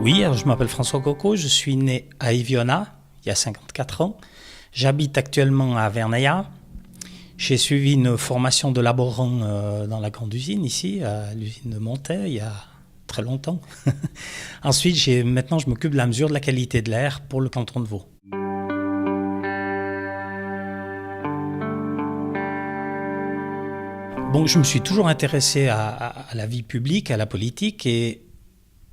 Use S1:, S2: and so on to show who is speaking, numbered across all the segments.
S1: Oui, alors je m'appelle François Coco, je suis né à Eviona, il y a 54 ans. J'habite actuellement à Vernaillat. J'ai suivi une formation de laborant dans la grande usine ici, à l'usine de Montet, il y a très longtemps. Ensuite, maintenant je m'occupe de la mesure de la qualité de l'air pour le canton de Vaud. Bon, je me suis toujours intéressé à la vie publique, à la politique, et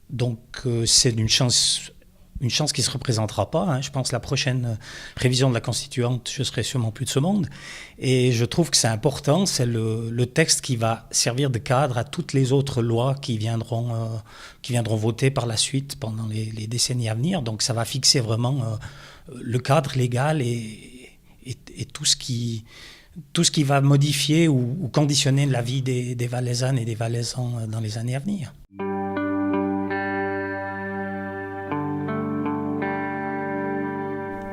S1: donc c'est une chance qui ne se représentera pas. Hein. Je pense que la prochaine révision de la Constituante, je serai sûrement plus de ce monde. Et je trouve que c'est important, c'est le texte qui va servir de cadre à toutes les autres lois qui viendront voter par la suite pendant les décennies à venir. Donc ça va fixer vraiment le cadre légal et tout ce qui va modifier ou conditionner la vie des Valaisannes et des Valaisans dans les années à venir.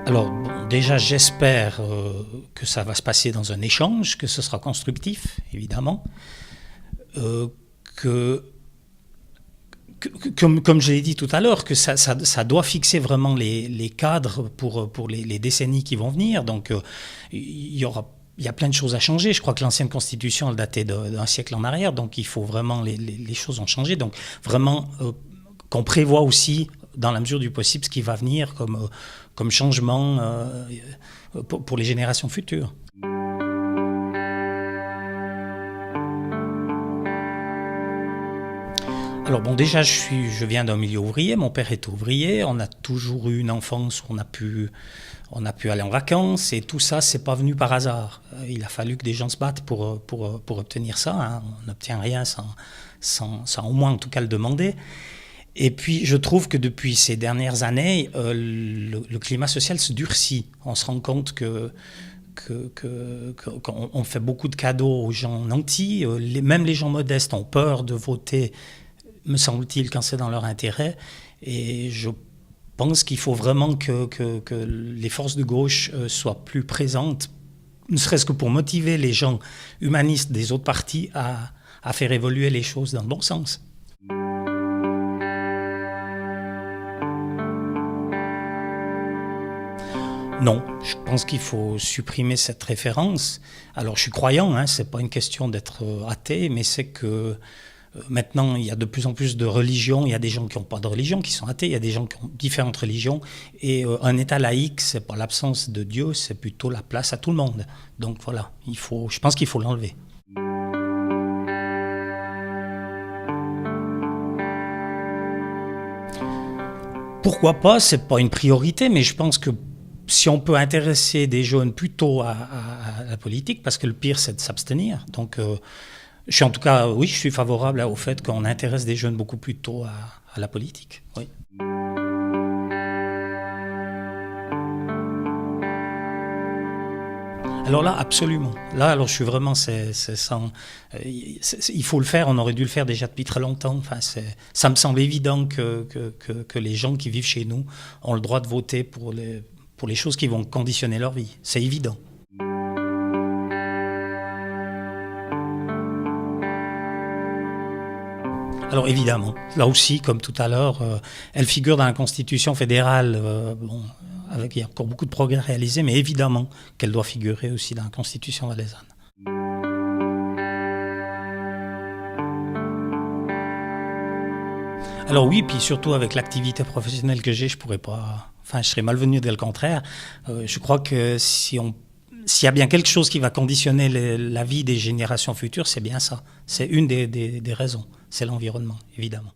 S1: Alors, bon, déjà, j'espère que ça va se passer dans un échange, que ce sera constructif, évidemment, comme je l'ai dit tout à l'heure, que ça doit fixer vraiment les cadres pour les décennies qui vont venir. Donc, il y a plein de choses à changer. Je crois que l'ancienne Constitution, elle datait d'un siècle en arrière, donc il faut vraiment, les choses ont changé. Donc, vraiment, qu'on prévoit aussi, dans la mesure du possible, ce qui va venir comme changement pour les générations futures. Alors bon, déjà, je viens d'un milieu ouvrier, mon père est ouvrier, on a toujours eu une enfance où on a pu aller en vacances, et tout ça, c'est pas venu par hasard. Il a fallu que des gens se battent pour obtenir ça, hein. On n'obtient rien sans au moins en tout cas le demander. Et puis, je trouve que depuis ces dernières années, le climat social se durcit. On se rend compte qu'on fait beaucoup de cadeaux aux gens nantis. Même les gens modestes ont peur de voter, me semble-t-il, quand c'est dans leur intérêt. Et je pense qu'il faut vraiment que les forces de gauche soient plus présentes, ne serait-ce que pour motiver les gens humanistes des autres partis à faire évoluer les choses dans le bon sens. Non, je pense qu'il faut supprimer cette référence. Alors je suis croyant, hein, c'est pas une question d'être athée, mais c'est que maintenant il y a de plus en plus de religions, il y a des gens qui n'ont pas de religion, qui sont athées, il y a des gens qui ont différentes religions, et un État laïque, c'est pas l'absence de Dieu, c'est plutôt la place à tout le monde. Donc voilà, je pense qu'il faut l'enlever. Pourquoi pas, c'est pas une priorité, mais je pense que si on peut intéresser des jeunes plutôt à la politique, parce que le pire c'est de s'abstenir. Donc je suis en tout cas, oui, je suis favorable au fait qu'on intéresse des jeunes beaucoup plus tôt à la politique. Oui. Alors là, absolument. Là, alors je suis vraiment, il faut le faire. On aurait dû le faire déjà depuis très longtemps. Enfin, ça me semble évident que les gens qui vivent chez nous ont le droit de voter pour les choses qui vont conditionner leur vie. C'est évident. Alors évidemment, là aussi, comme tout à l'heure, elle figure dans la Constitution fédérale. Il y a encore beaucoup de progrès réalisés, mais évidemment qu'elle doit figurer aussi dans la Constitution valaisanne. Alors oui, puis surtout avec l'activité professionnelle que j'ai, je serais malvenu de le contraire. Je crois que s'il y a bien quelque chose qui va conditionner la vie des générations futures, c'est bien ça. C'est une des raisons, c'est l'environnement, évidemment.